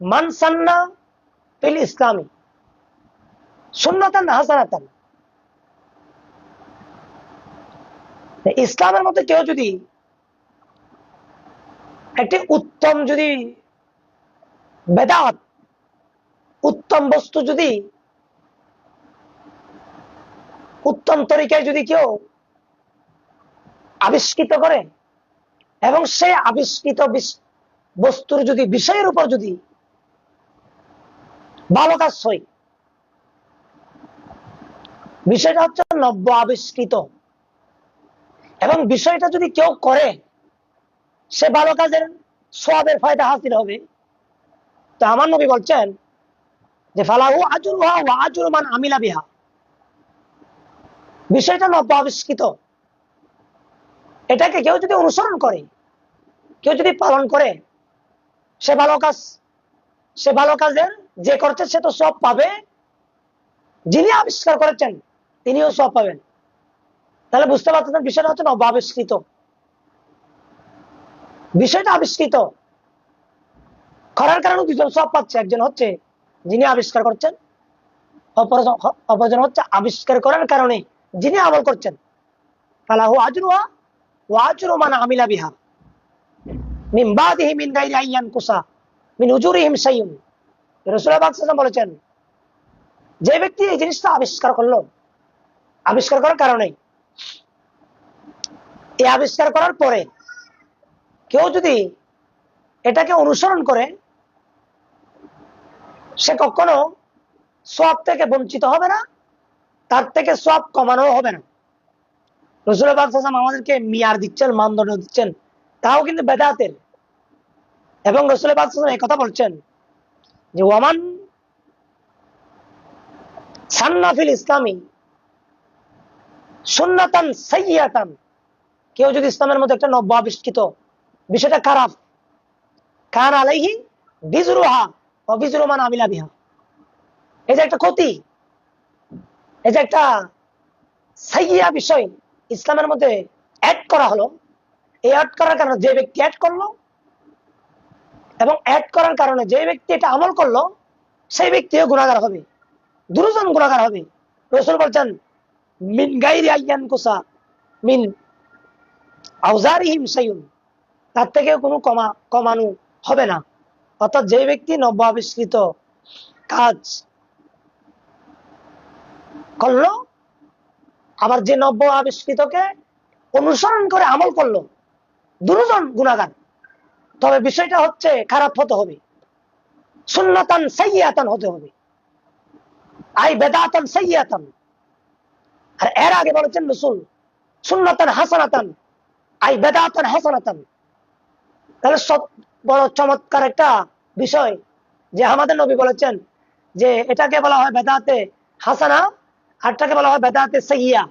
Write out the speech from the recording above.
মান সান্না ফিল ইসলামি সুন্নাতান হাসানাতান, ইসলামের মধ্যে কেউ যদি একটি উত্তম যদি বেদাত, উত্তম বস্তু যদি উত্তম তরিকায় যদি কেউ আবিষ্কৃত করে এবং সেই আবিষ্কৃত বস্তুর যদি বিষয়ের উপর যদি ভালো কাজ হয়, বিষয়টা হচ্ছে নব্য আবিষ্কৃত, এবং বিষয়টা যদি কেউ করে সে ভালো কাজের সওয়াবের ফায়দা হাসিল হবে। তো আমার নবী বলছেন যে ফালাহু আজরুহা ওয়া আজরু মান আমিলা বিহা, বিষয়টা নব্য আবিষ্কৃত, এটাকে কেউ যদি অনুসরণ করে, কেউ যদি পালন করে, সে ভালো কাজের যে করছে সে তো সব পাবে, যিনি আবিষ্কার করেছেন তিনিও সব পাবেন। তাহলে বুঝতে পারছেন বিষয়টা হচ্ছে নব্য আবিষ্কৃত, বিষয়টা আবিষ্কৃত করার কারণে দুজন সব পাচ্ছে, একজন হচ্ছে যিনি আবিষ্কার করছেন, অপরজন হচ্ছে আবিষ্কার করার কারণে যিনি আমল করছেন। ফালাহু আজরুহা ওয়া আজরু মান আমিলা বিহা মিন বাদিহি মিন গায়রি আইয়ান কুসা মিন উজুরিহিম শাইউন। রাসূলুল্লাহ পাক সাল্লাল্লাহু আলাইহি ওয়াসাল্লাম বলেছেন, যে ব্যক্তি এই জিনিসটা আবিষ্কার করলো, আবিষ্কার করার কারণে, এই আবিষ্কার করার পরে কেউ যদি এটাকে অনুসরণ করে, সে কখনো সওয়াব থেকে বঞ্চিত হবে না, তার থেকে সওয়াব কমানো হবে না। রাসূলুল্লাহ পাক সাল্লাল্লাহু আলাইহি ওয়াসাল্লাম আমাদেরকে মিয়ার দিচ্ছেন, মানদণ্ড দিচ্ছেন, তাও কিন্তু বেদাতের। এবং রাসূলুল্লাহ পাক সাল্লাল্লাহু আলাইহি ওয়াসাল্লাম এই কথা বলছেন যে ওয়ামান সান্না ফিল ইসলামি সুন্নাতান সাইয়্যাতান, কেউ যদি ইসলামের মধ্যে একটা নব্য আবিষ্কৃত বিষয়টা খারাপ, কান আলাইহি বিজরুহা ওয়া বিজরু মান আমিলা বিহা, এই যে একটা ক্ষতি, এই যে একটা সাইয়্যা বিষয় ইসলামের মধ্যে অ্যাড করা হলো, এই অ্যাড করার কারণে যে ব্যক্তি অ্যাড করলো এবং অ্যাড করার কারণে যে ব্যক্তি এটা আমল করলো, সেই ব্যক্তিও গুনাহগার হবে, দুজন গুনাহগার হবে। রাসূল বলছেন মিন গায়রি আইয়ান কুসা মিন আউজারিহিম শাইউন, তার থেকে কোনো কমানো হবে না। অর্থাৎ যে ব্যক্তি নব্য আবিষ্কৃত কাজ করলো, আবার যে নব্য আবিষ্কৃতকে অনুসরণ করে আমল করলো, দুজন গুনাহগার। তবে বিষয়টা হচ্ছে খারাপ হতে হবে, সুন্নাতান সাইয়্যাতান হতে হবে, আই বেদাতান সাইয়্যাতান। আর এর আগে বলেছেন রাসূল সুন্নাতান হাসানাতান আই বেদাতান হাসানাতান। তাহলে সব বড় চমৎকার একটা বিষয় যে আমাদের নবী বলেছেন যে এটাকে বলা হয় বেদাতে হাসানা, আরটাকে বলা হয় বেদাতে সাইয়্যা।